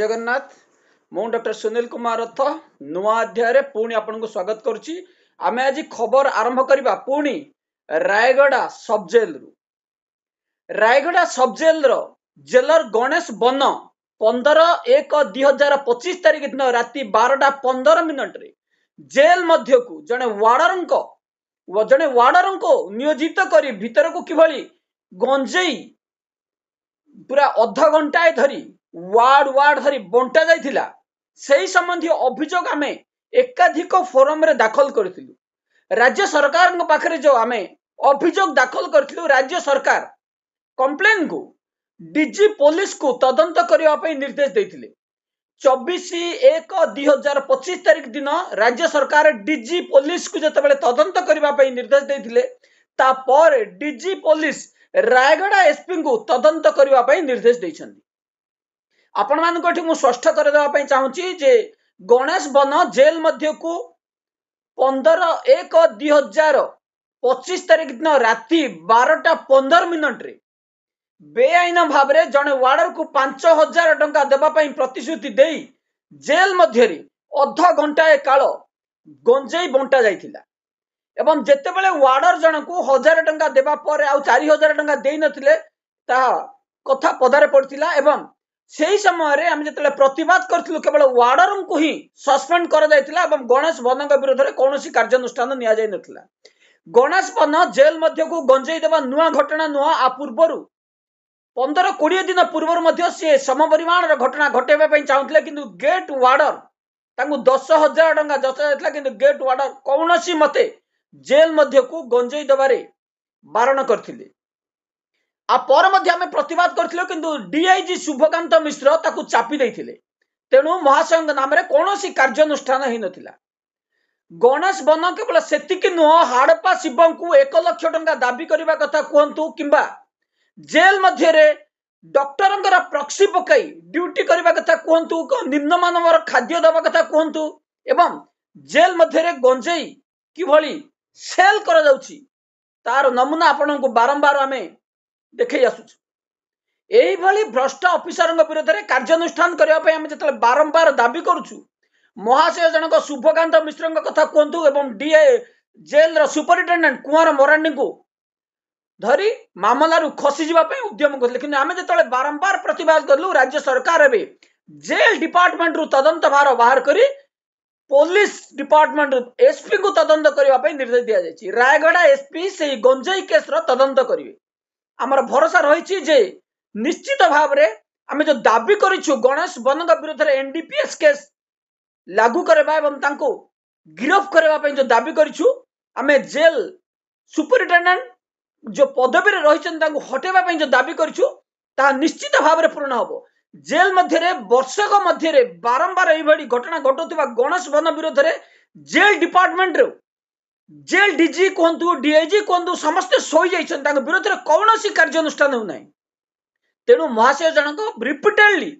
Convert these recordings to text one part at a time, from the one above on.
जगन्नाथ मु डॉक्टर सुनील कुमार रथ नुआ अध्याय पुणी आपन को स्वागत करुच्ची। आमे आज खबर आरंभ करबा पुणी रायगड़ा सब जेल रायगड़ा सब जेल जेलर गणेश बन 15/1/2025 तारीख दिन राति 12:15 जेल मध्य को जड़े वार्डर को नियोजित करी भीतर को किभली गंजेई पूरा अध घंटाए धरी वार्ड धरी बंटा जाइथिला सेही संबंधी अभियोग आमे एकाधिक फोरम रे दाखल करथिलु। राज्य सरकार पाखरे जो आमे अभियोग दाखल करथिलु, राज्य सरकार कंप्लेन को डीजी पुलिस को तदंत करबा पई निर्देश देथिले। 24/1/2025 तारीख दिन राज्य सरकार डीजी पुलिस को जतबेले तदंत करबा पई निर्देश देथिले, ता पर डीजी पुलिस रायगड़ा एसपी को तदंत करबा पई निर्देश दैछन्ती। आपण मान को मु स्पष्ट कर देबा पई चाहूची जे गणेश बन जेल मध्य को 15/1/2025 तारीख दिन राति 12:15 रे बेआईन भाव रे जने वार्डर को 5,000 टंका देबा पई प्रतिश्रुति देई जेल मध्य रे अध घंटाए काल गंजेई बंटा जाइथिला एवं जेतेबेले वार्डर जन को 1,000 टंका देबा पर आ 4,000 टंका देई नथिले ता कथा पदारे पड़तिला एवं सेही समय रे हम जेतेले प्रतिवाद करथिलु केवल वार्डर को ही सस्पेंड कर जाइथिला एवं गणेश बन के विरोध रे कोनोसी कार्यानुष्ठान निया जाय नथिला। गणेश बन जेल मध्य को गंजेई देबा नुआ घटना नुआ आ पूर्वरु 15-20 दिन पूर्व मध्य से समपरिमाण घटना घटेबा पई चाहुतले, किंतु गेट वार्डर तांगु 10,000 टंका जचा जायतला, किंतु गेट वार्डर कोनोसी मते जेल मध्य को गंजेई देबारे बारण करथिले। आ पर मध्य हमें प्रतिवाद करथिलो, किंतु डीआईजी शुभकांत मिश्र ताकु चापी दैथिले, तेणु महाशय नाम रे कोनोसी कार्यानुष्ठान हि नथिला। गणेश बन केवल सेतिक नुह हाड़पा शिवं को 1 लाख टंका दाबी करबा कथा कहंतु किंबा जेल मध्य रे डॉक्टर प्रक्सी पकाई ड्यूटी करबा कथा कहंतु, निम्न मानवर खाद्य दबा कथा कहंतु एवं जेल मध्य रे गंजेई किभली सेल करा जाउची तार नमूना आपन को बारंबार आमे देखै आसुछ। एही भली भ्रष्ट ऑफिसर विरोध में कार्यानुष्ठान करने आम जो बारंबार दाबी करुचु, महाशय जनक शुभकांत मिश्र कथा कहतु एवं डीए जेल सुपरिटेडेंट कुंवर मरांडी को धरी मामलार खसी जावाई उद्यम करते, कि आम जो बारंबार प्रतिवाद कलु राज्य सरकार ए जेल डिपार्टमेंट रु तदंत भार बाहर करी पुलिस डिपार्टमेंट एसपी को तदंत करने निर्देश दि जाए। रायगड़ा एसपी से गंजेई केस तदंत करेंगे। आमर भरोसा रही जे निश्चित भाव रे आमे जो दाबी करिछु गणेश बन विरोध रे एनडीपीएस केस लागू करबा एवं तांको गिरफ करबा पई जो दाबी करिछु, आमे जेल सुपरिटेंडेंट जो पदवी रे रहिछन तांको हटेबा पई जो दाबी करिछु ता निश्चित भाव रे पूर्ण होबो। जेल मध्य रे वर्षक मध्य रे बारंबार एई भडी घटना घटुथिबा गणेश बन विरोध रे जेल डिपार्टमेंट रे जेल डीजी कहतु डीआईजी कहतु समस्त सोई जाइछन, तांको विरोध रे कोनोसी कार्यानुष्ठान हो नाही। तेणु महाशय जनक रिपीटेडली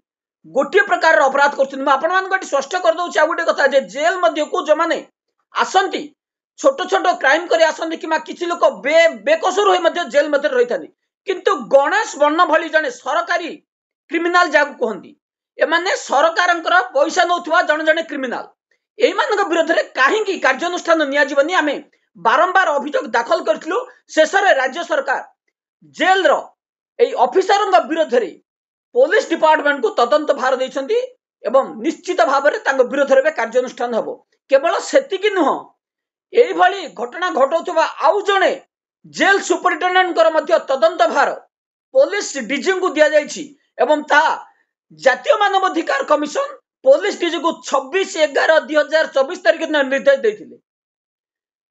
गोटे प्रकार अपराध कर आपण मान स्पष्ट कर दउछि। आ गोटे कथा जे जेल मध्य को जो माने आसंती छोट छोट क्राइम करी आसंती कि किछि लोक बेकसूर होई मध्य जेल मध्य रही थानी, किंतु गणेश बन्न भली जने सरकारी क्रिमिनाल जागु कहंती एमाने सरकारंकर पैसा नउथवा जने जने क्रिमिनाल एई मानक विरोध रे काहेकि कार्यानुष्ठान निया जीवनी आमे बारंबार अभियोग दाखल करथिलु। शेष रे राज्य सरकार जेल रो एई ऑफिसर विरोध रे पुलिस डिपार्टमेंट को तदंत भार दैछंती एवं निश्चित भाव रे तांग विरोध रे कार्यानुष्ठान हबो। केवल सेतिकी नुह एई भली घटना घटौथबा आउ जणे जेल सुपरिटेंडेंट कर मध्य तदंत भार पुलिस डीजी को दिया जाइछि एवं ता जातीय मानवाधिकार कमिशन पुलिस डीजी को 26/11/2024 तारिख दिन निर्देश देथिले।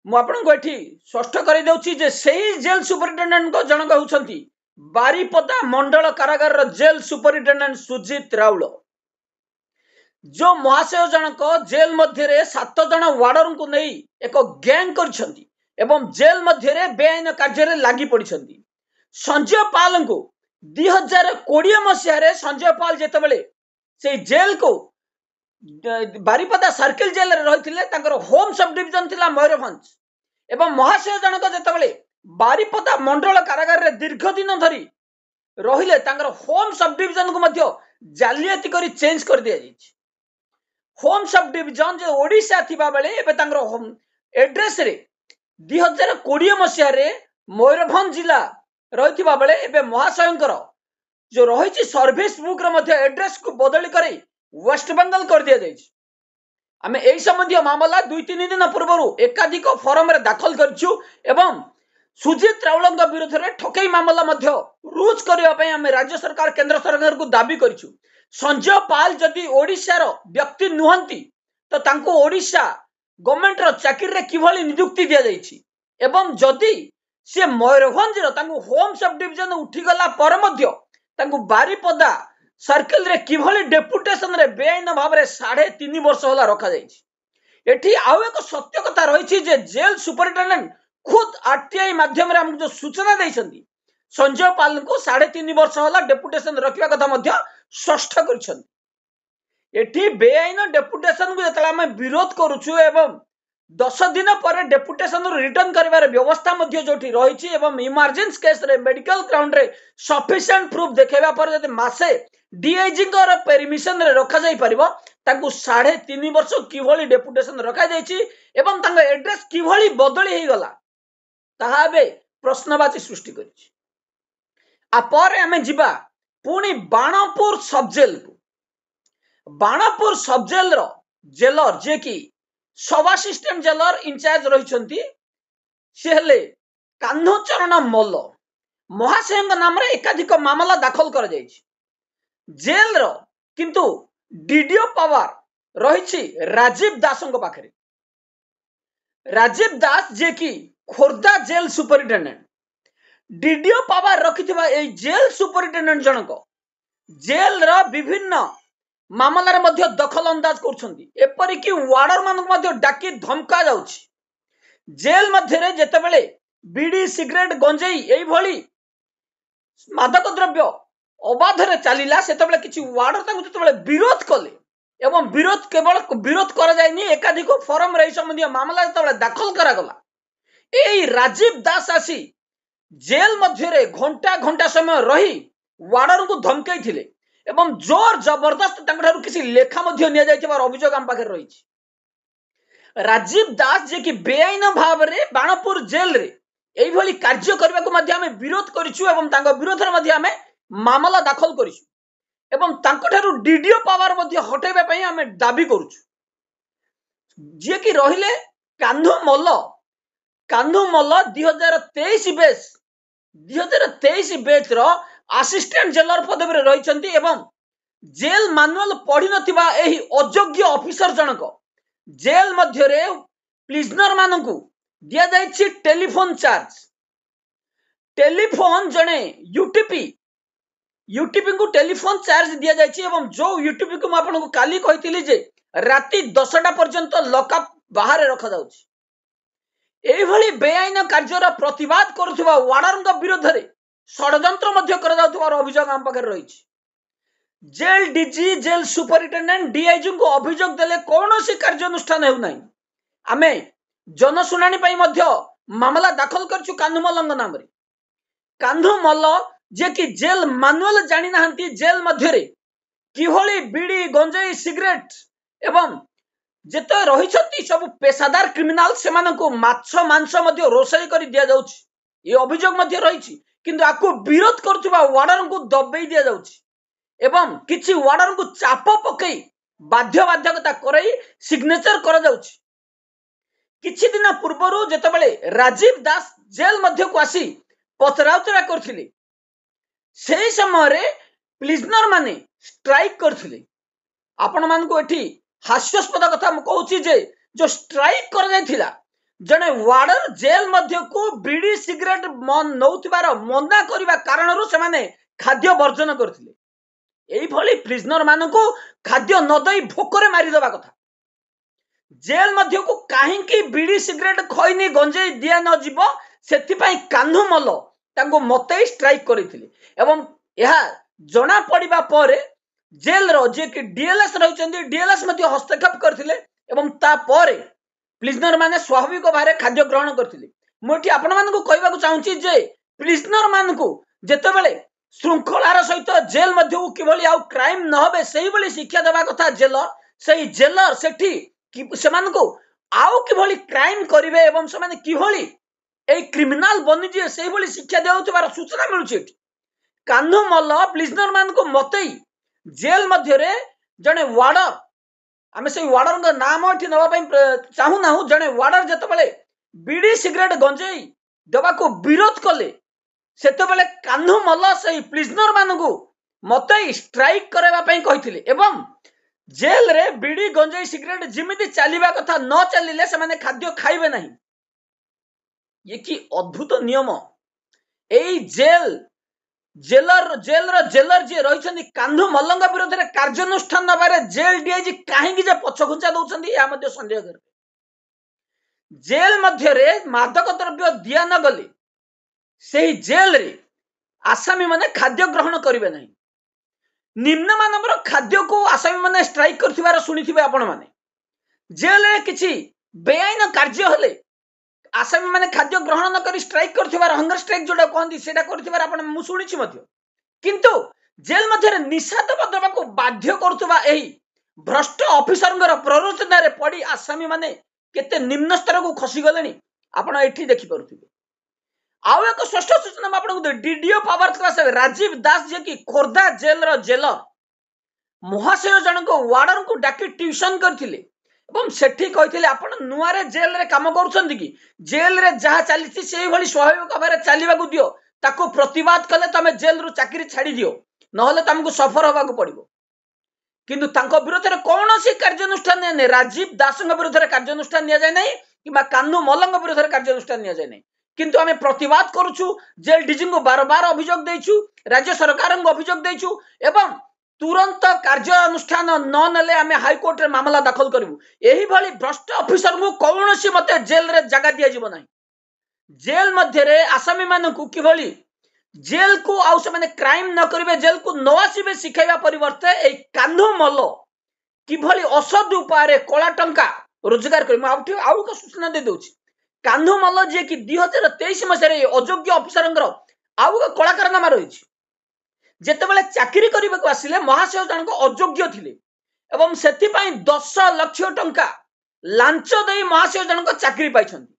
मु आपन को एठी स्पष्ट करै दउछि जे सेही जेल सुपरिटेंडेंट को जनक होउछंती बारिपदा मंडल कारागार जेल सुपरिटेंडेंट सुजीत राउल, जो महाशय जनक जेल मध्य रे 7 जन वार्डर को नहीं एक गैंग करछंती एवं जेल मध्य रे बेआईन कार्य रे लागि पड़िछंती। संजय पाल को 2020 मसीह रे संजय पाल जेतेबेले से जेल को बारिपदा सर्किल जेल रे रहिथिले, तांकर होम सब डिवीजन थिला मयूरभंज एवं महाशय जनक जेतेबेले बारिपदा मंडल कारागार रे दीर्घ दिन धरी रहिले तांकर होम सब डिवीजन को मध्य जालियाती करी चेंज कर दिया जाइए। होम सब डिविजन जो ओडिशा थिबा बेले एबे तांकर होम एड्रेस रे 2020 मसिया रे मयूरभंज जिला रहिथिबा बेले एबे महाशयंकर जो रही सर्विस बुक रे मध्य एड्रेस को बदली करी वेस्ट बंगाल कर दिया जाइए। आमे एई संबंधी मामला 2-3 दिन पूर्व एकाधिक फॉरम रे दाखल करछु एवं सुजित राउलंग विरुद्ध रे ठकई मामला मध्य रुज करबा पई आमे राज्य सरकार केंद्र सरकार को दाबी करछु। संजय पाल जदि ओडिशा रो व्यक्ति नुहंती तो तांको ओडिशा गवर्नमेंट रो चाकरी रे किभली नियुक्ति दिया जाइछि एवं जदि से मयूरभंज रो तांको होम सब डिविजन उठी गला पर मध्य तांको बारीपदा सर्कल रे किभली डेपुटेशन रे बेआईन भाव रे 3.5 वर्ष होला रखा जाइछि। एठी आउ एक सत्य कथा रहिछि जे जेल सुपरिटेंडेंट खुद आरटीआई माध्यम रे हमको जो सूचना देइछन्ती संजय पाल को 3.5 वर्ष होला डेपुटेशन रखिया कथा मध्य स्पष्ट करछन्ती। एठी बेआईन डेपुटेशन को जतला हम विरोध करूछु एवं 10 दिन पर डेपुटेशन रिटर्न करिवार व्यवस्था मध्य जोठी रहिछि एवं इमरजेंसी केस रे मेडिकल ग्राउंड रे सफिशिएंट प्रूफ देखेबा पर जदि मासे डीआईजी को परमिशन रे रखा जाई परिबो तांको 3.5 वर्ष किभली डेपुटेशन रखा जाइछि एवं तांको एड्रेस किभली बदली हे गला ताहा बे प्रश्नवाची सृष्टि करिछि। आ पर हमें जिबा पुणी बाणपुर सब जेल को। बाणपुर सब जेल रो जेलर जे की सब असिस्टेंट जेलर इंचार्ज रहिछन्ती से हेले कान्हचरण मल्ल महाशय नाम रे एकाधिक मामला दाखल कर जाइछि। जेल रो किंतु डीडीओ पावर रहिछि राजीव दासଙ୍କ पाखरे। राजीव दास जे की Khordha jail superintendent DDO power रखिथिबा ए जेल सुपरिटेंडेंट जनक जेल रा विभिन्न मामला रे मध्य दखल अंदाज करछन्ती एपरि कि वार्डर मानक मध्य डाकी धमका जाउछि। जेल मध्य रे जेतेबेले बीड़ी सिगरेट गंजेई एई भली मादक द्रव्य अबाध रे चलिला सेतेबेले किछि वार्डर ताकु जेतेबेले विरोध कले एवं विरोध केवल विरोध करा जायनी एकाधिक फॉरम रे संबंधी मामला जेतेबेले दाखल करा गला एई राजीव दास आसी जेल मध्य रे घंटा घंटा समय रही वार्डर को धमकाई थिले एवं जोर जबरदस्त तांकठारु किसी लेखा मध्य निया जायथिबार अभियोग हम पाखे रहिछि। राजीव दास जे कि बेआईन भाव रे बाणपुर जेल रे एई भली कार्य करबा को मध्य हम विरोध करिछु एवं तांको विरोध रे मध्य हम मामला दाखल करिछु एवं तांकठारु डीडीओ पावर मध्य हटेबा पई हम दाबी करूछु। जे कि रहिले कान्धु मल्ल 2023 बेच रो असिस्टेंट जेलर पदवी रे रहिछन्ती एवं जेल मैनुअल पढ़ी नथिबा एही अयोग्य ऑफिसर जनक जेल मध्य रे प्रिजनर मानकु दिया जाइछि टेलीफोन चार्ज। टेलीफोन जने यूटीपी को टेलीफोन चार्ज दिया जाइछि एवं जो यूटीपी को आपन को काली कहितली जे राति 10टा पर्यंत लॉकअप बाहर रखा जाउछि। एई भली बेआईन कार्यर प्रतिवाद करुवा वार्डर विरोध रे षडयंत्र मध्य करा जाउथबार अभियोग हम पाखे रहिछि। Jail DG jail superintendent DIG को अभियोग देले कौनसी कार्यानुष्ठान हेउ नाही। आमे जनशुनानी पई मध्य मामला दाखल करछु कान्धु मल्लंग नाम रे। कान्धु मल्ल जे कि जेल मैनुअल जानि नाहंती जेल मध्य रे किभली बीड़ी गंजेई सिगरेट एवं जेते रहिछंती सब पेशादार क्रिमिनाल सेमानकु माछ मांस मध्य रोसई करी दिया जाउछि ए अभियोग मध्य रहिछि किंतु आकु विरोध करथुबा वार्डर को दबेई दिया जाउछि एवं किछि वार्डर को चाप पकई बाध्यता करई सिग्नेचर करा जाउछि। किछि दिन पूर्वरु जेतेबेले राजीव दास जेल मध्य को आसी पचराउतरा करथिले सेही समय रे प्रिजनर माने स्ट्राइक करथिले। आपण मान को एठी हास्यास्पद कथा म कहूछि जे जो स्ट्राइक कर जायथिला जने वार्डर जेल मध्य को बीड़ी सिगरेट नौथिबार मना करिबा कारणरू से माने खाद्य वर्जन करथिले। एई भली प्रिजनर मान को खाद्य न दई भोकरे मारी दबा कथा। जेल मध्य को काहे की बीड़ी सिगरेट खैनी गंजेई दिया न जीवो सेति पई कान्धु मल्ल तांको मते स्ट्राइक करिथिले एवं यह जना पड़िबा परे जेल रो जे कि डीएलएस रहिचंदी डीएलएस मध्य हस्तक्षेप करथिले एवं ता परे प्रिजनर माने स्वाभाविक भारे खाद्य ग्रहण करथिले। मोठी आपण मान को कहबा को चाहूची जे प्रिजनर मान को जेतेबेले श्रृंखलार सहित जेल मध्य किभली आउ क्राइम न होबे सेही भली शिक्षा देवा कथा जेलर सेही जेलर सेठी सेमानको आउ किभली क्राइम करिवे एवं सेमाने किभली ए क्रिमिनाल बनि जे सेही भली शिक्षा देउतबार सूचना मिलुछि। कान्हू मल्ल प्रिजनर मानको मतई जेल मध्य रे जने वार्डर आमे से वार्डर का नाम एठी नवा पई चाहू ना जने वार्डर जतबेले बीड़ी सिगरेट गंजेई देवा को विरोध कले सेतबेले कान्हू मल्ल से प्रिजनर मानकु मते स्ट्राइक करबा पई कहिथिले एवं जेल रे बीड़ी गंजेई सिगरेट जिमिति चलीबा कथा न चलिले से माने खाद्य खाइबे नहीं। ये की अद्भुत नियम। एई जेलर जे रही कान्हू मल्लंग विरोध में कार्यानुष्ठान नबारे जेल डीआईजी कहीं पछघुंचा दौरान यह सन्देह कर जेल मध्य रे मादक द्रव्य दिया न गले से जेल रे आसामी माने खाद्य ग्रहण करेंगे नहीं। निम्न मानवर खाद्य को आसामी माने स्ट्राइक कर शुणी आपण माने जेल रे किछि बेआईन कार्य हेले आसामी माने खाद्य ग्रहण न करी स्ट्राइक करथिबार हंगर स्ट्राइक जोडा कहंदी सेटा करथिबार आपण मु सुनिछि मध्य किंतु जेल मध्य निशा द्रव्य को बाध्य करथुबा एही भ्रष्ट ऑफिसरंगर प्ररोचना रे पड़ी आसामी माने केते निम्न स्तर को खसी गलेनी आपण एठी देखि परथिबे। आउ एक स्पष्ट सूचना म आपण DDO power class Rajiv Das जे की खोर्धा जेल रो जेलर महाशय जनक वार्डन को डाकी ट्यूशन करथिले एवं सेठी कहिथिले आपण नुआरे जेल रे काम करूछन्ती कि जेल रे जहा चलीछि सेही भली स्वाभाविक भाबरे चलीबा को दियो ताको प्रतिवाद कले तमे जेल रु चाकरी छाड़ी दियो नहले तुमको सफर होबा को पड़िबो। किंतु तांको विरोध रे कोनोसी कार्यानुष्ठान नै राजीव दासंग विरोध रे कार्यानुष्ठान निया जाय नै किबा कान्हू मल्लंग विरोध रे कार्यानुष्ठान निया जाय नै किंतु आमे प्रतिवाद करूछु जेल डीजी को बार बार अभियोग देइछु राज्य सरकार को अभियोग देइछु एवं तुरंत कार्यानुष्ठान न नेले आमे हाईकोर्ट रे मामला दाखल करिवु। एही भली भ्रष्ट ऑफिसर को कोनोसी मते जेल रे जगह दिया जिवो नै। जेल मध्य रे आसामी मानकु किभली जेल को आउ से माने क्राइम न करिवे जेल को न आसीबे सिखाइबा परिवर्ते ए कान्हू मल्ल किभली असद उपाय कला टंका रोजगार करि आउ को सूचना दे दोछि। कान्हू मल्ल जे कि 2023 मसरे अयोग्य ऑफिसरंगर आउ को कलाकारनामा रहिछि जेतेबेले चाकरी करबा को आसिले महाशय जनक अयोग्य थिले एवं सेति पई 10 लाख टंका लांच देई महाशय जनक चाकरी पाइछन्ति।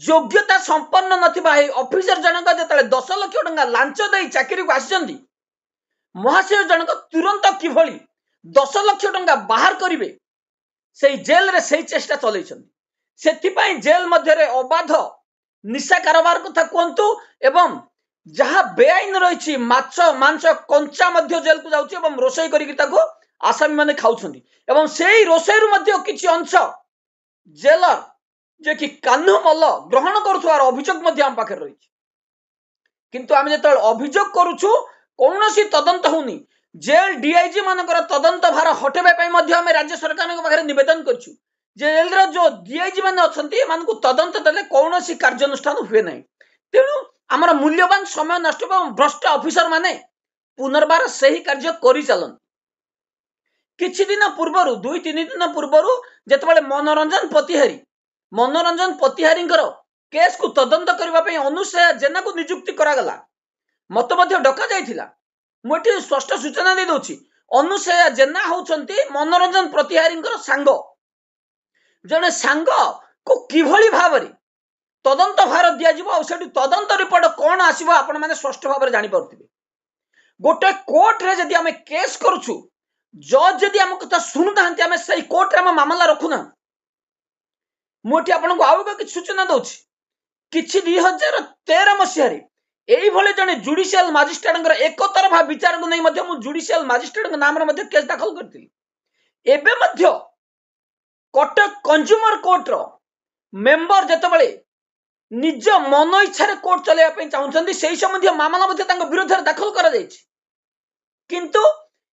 योग्यता संपन्न नथिबा हे ऑफिसर जनक जेतले 10 लाख टंका लांच देई चाकरी को आसिछन्ति महाशय जनक तुरंत किभली 10 लाख टंका बाहर करिवे सेही जेल रे सेही चेष्टा चलैछन्ति। सेति पई जेल मध्य रे अबाध निशा कारोबार कथा कोंतु एवं जहा बेआईन रही माछ मांस कंचा मध्य जेल को जाउछि एवं रोसई करी ताको आसामी माने खाउछन्ति एवं सेही रोसई रु मध्य किछि अंश जेलर जे कि कान्हू मल्ल ग्रहण करुथार अभियोग मध्य आम पाखे रही किंतु आम जो अभियोग करुछु कौनसी तदंत होनी जेल डीआईजी मानकर तदंत भार हटेबा मध्य आम राज्य सरकार पाखे निवेदन करछु जेल रो जो डीआईजी माने अछंती मानकु तदंत देले कौनसी कार्यानुष्ठान हुए नहीं। तेणु आमर मूल्यवान समय नष्ट एवं भ्रष्ट ऑफिसर माने पुनर्बार सही कार्य करि चलन। किछि दिन पूर्वरु 2-3 दिन पूर्वरु जेतबेले मनोरंजन पतिहारींकर केस को तदंत करबा पई अनुसया जेना को नियुक्ति करागला मत मध्य डका जाइथिला। मोठी स्पष्ट सूचना दे दोछि अनुसया जेना होउछंती मनोरंजन प्रतिहारींकर सांग जने सांग को किभली भाबरी तदंत भार दिया जिवो आ सेठी तदंत रिपोर्ट कोन आसीबो आपण माने स्पष्ट भाबरे जानि परथिबे। गोटे कोर्ट रे जदि हमें केस करूछु जज जदि हम कथा सुनु थांती हमें सही कोर्ट रे हम मामला रखुना मोठी आपण को आउ कि सूचना दोछि किछि 2013 मसिया रे एई भले जने जुडिशियल मजिस्ट्रेटंगर एक तरफा विचार को नै मध्य मु जुडिशियल मजिस्ट्रेट नाम रे मध्य केस दाखल करथिली। एबे मध्य कटक कंज्यूमर कोर्ट रो मेंबर जेतबेले निज मन इच्छा कोर्ट चलेबा चाहूँ से संबंधी मामला विरोध में दाखल कर किंतु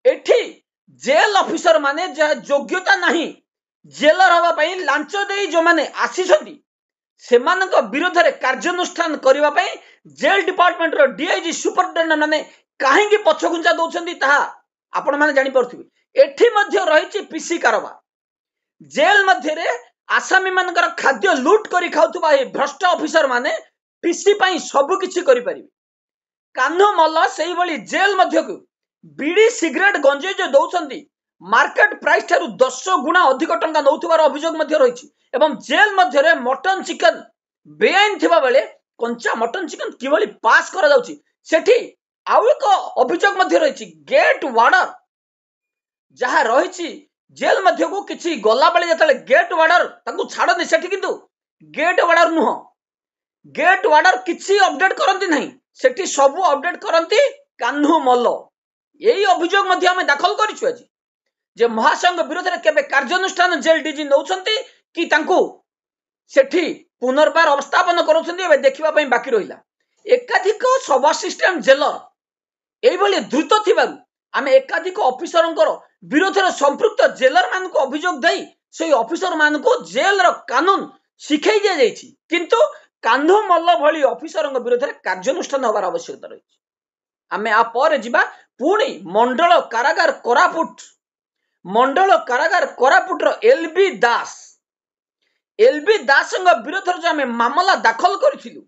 एठी जेल ऑफिसर माने योग्यता नहीं जेलर हवाई लांच दे जो माने आसीछंती सेमानक विरोध में कार्यानुष्ठान करने जेल डिपार्टमेंट रो डीआईजी सुपरिटेंडेंट माने कहीं पछघुंचा दौरान ताहा आपण माने जानि परथिबे। एठी मध्य रही पीसी कारोबार जेल मध्य रे आसामी मानकर खाद्य लूट करी खाउथुबा ए भ्रष्ट ऑफिसर माने पीसी पई सब किछि करि परिबे କାହ୍ନୁମଲ୍ଲ ସେଇଭଳି ଜେଲ ମଧ୍ୟକୁ ବିଡ଼ି ସିଗାରେଟ ଗଞ୍ଜେଇ जो ଦଉଛନ୍ତି ମାର୍କେଟ ପ୍ରାଇସ୍ ଠାରୁ 10 ଗୁଣା ଅଧିକ ଟଙ୍କା ନଉଥିବାର ଅଭିଯୋଗ ମଧ୍ୟ ରହିଛି ଏବଂ ଜେଲ ମଧ୍ୟରେ ମଟନ ଚିକେନ ବେଆଇନ ଥିବା ବେଳେ କଞ୍ଚା ମଟନ ଚିକେନ କିଭଳି ପାସ୍ କରାଯାଉଛି ସେଠି ଆଉ ଏକ ଅଭିଯୋଗ ମଧ୍ୟ ରହିଛି ଗେଟ୍ ୱାର୍ଡର ଯାହା ରହିଛି ଜେଲ ମଧ୍ୟକୁ କିଛି ଗଲା ବେଳେ ଯେତେବେଳେ ଗେଟ୍ ୱାର୍ଡର ତାଙ୍କୁ ଛାଡ଼ନ୍ତି ସେଠି କିନ୍ତୁ ଗେଟ୍ ୱାର୍ଡର ନୁହଁ गेट वार्डर किसी अपडेट करती नहीं सेठी सबू अपडेट करती कान्हूमल्ल यही अभियोग मध्य आम दाखल करिछु आज जे महासंघ विरोध में केबे कार्यानुष्ठान जेल डीजी नौछंती कि तांको सेठी पुनर्बार अवस्थापन करूछंती एबे देखिबा पई बाकी रहिला एकाधिक सब असिस्टेंट जेलर एई भली द्रुत थिबारु आम एकाधिक ऑफिसरंकर विरोध में संपृक्त जेलर मान को अभियोग देई से ऑफिसर मान को जेल रो कानून शिखाई दिया जाइछि किंतु कान्हूमल्ल भली ऑफिसर विरोध में कार्यानुष्ठान होबार आवश्यकता रही आमे आ पर जिबा पुणी मंडल कारागार कोरापुट रो एलबी दास विरोध जो आमे मामला दाखल करिथिलु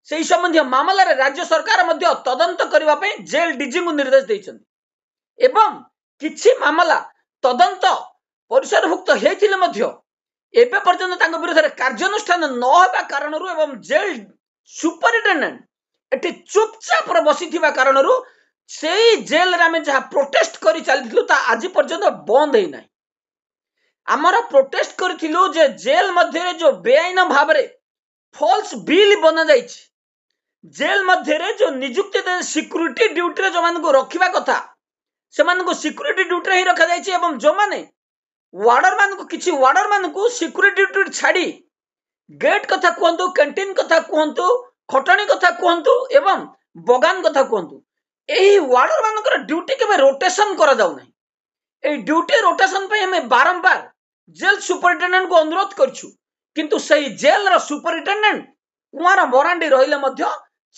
सेही संबंधी मामला रे राज्य सरकार मध्य तदंत करिबा पई जेल डीजी को निर्देश दैछन्ति एवं किछि मामला तदंत परिसरभुक्त हेथिले मध्य एबे पर्यंत तांको विरोध में कार्यानुष्ठान न होबा कारणरू एवं जेल सुपरिटेंडेंट एटी चुपचाप बसी कारणरू सेही जेल रे आमे जहा प्रोटेस्ट करी चलथिलु ता आज पर्यंत बंद हे नाही आमर प्रोटेस्ट करिथिलु जे जेल मध्य रे जो बेआईन भाव रे फॉल्स बिल बना जाइछि जेल मध्य रे जो नियुक्ति सिक्यूरिटी ड्यूटी रे जो मान को रखिबा कथा से मान को सिक्यूरिटी ड्यूटी ही रखा जाइछि एवं जो माने वार्डर मान को किछि वार्डर मान को सिक्यूरिटी ड्यूटी छाड़ी गेट कथा कहतु कैंटीन कथा कहतु खटणी कथा कहतु एवं बगान कथा कहतु एही वार्डर मानकर ड्यूटी केबे रोटेशन करा जाउ नै एही ड्यूटी रोटेशन पे हमें बारंबार जेल सुपरिटेंडेंट को अनुरोध करछु किंतु सही जेल रो सुपरिटेंडेंट कुमार मरांडी रहिले मध्य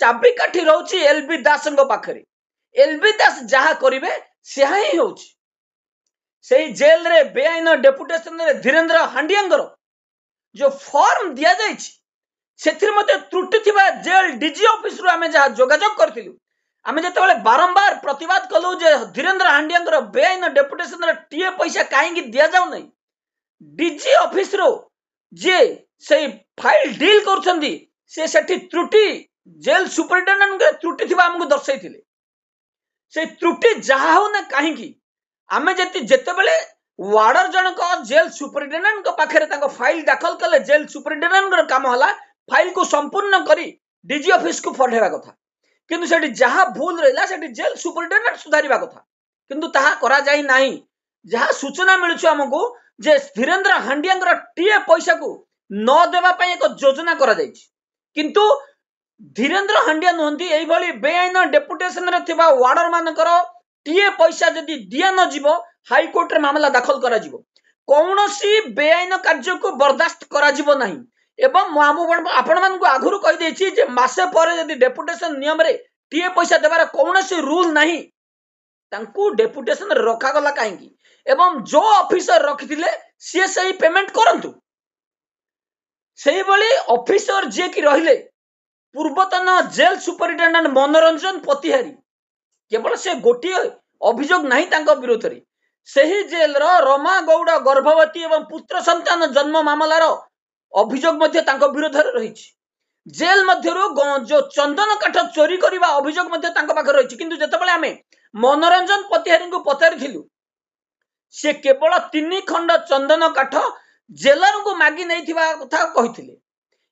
चाबी काठी रहउची एलबी दासंग पाखरे एलबी दास जहा करिवे सेहा ही होउची सेही जेल रे बेआईन डेपुटेशन रे धीरेन्द्र हांडियांगर जो फॉर्म दिया जाइछि सेथिर मते त्रुटि थिबा जेल डीजी ऑफिस रु आमे जहा जोगाजोग करथिलु आमे जेतेबेले बारंबार प्रतिवाद कलु जे धीरेन्द्र हांडियांगर बेआईन डेपुटेशन रे टीए पैसा काहेकि दिया जाउ नै डीजी ऑफिस रो जे सेही फाइल डील करछन्दी से सेठी त्रुटि जेल सुपरिटेंडेंट के त्रुटि थिबा हमकु दर्शाइथिले से त्रुटि जहा हो ना काहेकि आमे जेतेबेले वार्डर जनक जेल सुपरिटेंडेंट पाखे फाइल दाखल कले जेल सुपरिटेंडेंट काम हला फाइल को संपूर्ण करी डीजी ऑफिस को पठेबा कथा किंतु सेठी जहा भूल रहिला सेठी जेल सुपरिटेंडेंट सुधारिबा कथा किंतु ताहा करा जाई नाही जहा सूचना मिलुछ हमकु जे धीरेन्द्र हांडियांगर टीए पैसा को न देबा पई एक योजना करा जाइछि किंतु धीरेन्द्र हांडिया नहंती एई भली बेआईन डेपुटेशन रे थिबा वार्डर मानकर टीए पैसा जदि दिया न जीवो हाईकोर्ट रे मामला दाखल करा जीवो कौनसी बेआईन कार्य को बर्दाश्त करा जीवो नाही एवं आपण मान को आगुरु कहि देछि जे मासे परे जदि डेपुटेशन नियम रे टीए पैसा देबार कौनसी रूल नाही तांकू डेपुटेशन रखा गला काहेकि एवं जो ऑफिसर रखिथिले से सही पेमेंट करंतु सेही भली ऑफिसर जे कि रहिले पूर्वतन जेल सुपरिटेंडेंट मनोरंजन पतिहारी केवल से गोटे अभियोग नहीं तांको विरोध रे सेही जेल रो रमा गौड़ गर्भवती एवं पुत्र संतान जन्म मामलार अभियोग मध्य तांको विरोध रे रहिछि जेल मध्यरु जो चंदन काठ चोरी करबा अभियोग मध्य तांको पाखे रहिछि किंतु जतबेले आमे मनोरंजन पतिहारी को पचारिथिलु से केवल 3 खंड चंदन काठ जेलर को मागी नैथिबा कथा कहिथिले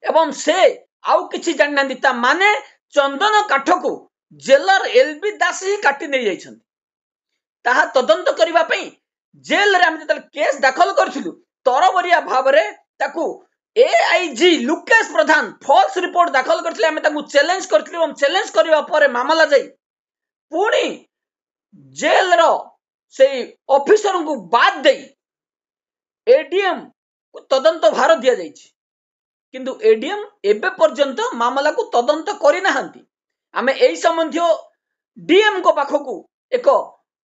एवं से आउ किछि जाननांदी ता माने चंदन काठ को जेलर एलबी दास ही काटी नहीं जाइछन्ति ताहा तदंत करिबा पई जेल रे हम जतल केस दाखल करथिलु तरबरिया भाव रे ताकू एआईजी लुकेश प्रधान फॉल्स रिपोर्ट दाखल करथिले हम ताकू चैलेंज करथिलु हम चैलेंज करिबा परे मामला जाई पुणी जेल रो सेही ऑफिसर को बाद देई एडीएम को तदंत भार दिया जाइछि किंतु एडीएम एबे पर्यंत मामला को तदंत करि नाहंती आमे एई संबंधी डीएम को पाखकू एक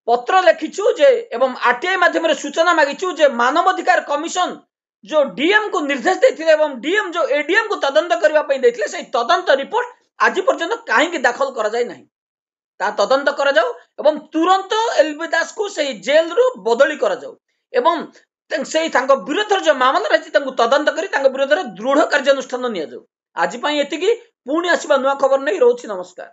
पत्र लिखिछु जे एवं आरटीआई माध्यम सूचना मागिछु जे मानवाधिकार कमिशन जो डीएम को निर्देश देथिले एवं डीएम जो एडीएम को तदंत करबा पई देथिले से तदंत रिपोर्ट आज पर्यंत काहेकि दाखल करा जाय नाही। ତା ତଦନ୍ତ କରାଯାଉ ଏବଂ ତୁରନ୍ତ ଏଲବି ଦାସକୁ ସେଇ ଜେଲରୁ ବଦଳି କରାଯାଉ ଏବଂ ସେଇ ତାଙ୍କ ବିରୋଧରେ ଯୋଉ ମାମଲା ରହିଛି ତାଙ୍କୁ ତଦନ୍ତ କରି ତାଙ୍କ ବିରୋଧରେ ଦୃଢ କାର୍ଯ୍ୟାନୁଷ୍ଠାନ ନିଆଯାଉ। ଆଜି ପାଇଁ ଏତିକି। ପୁଣି ଆସିବା ନୂଆ ଖବର ନେଇ ରହୁଛି। ନମସ୍କାର।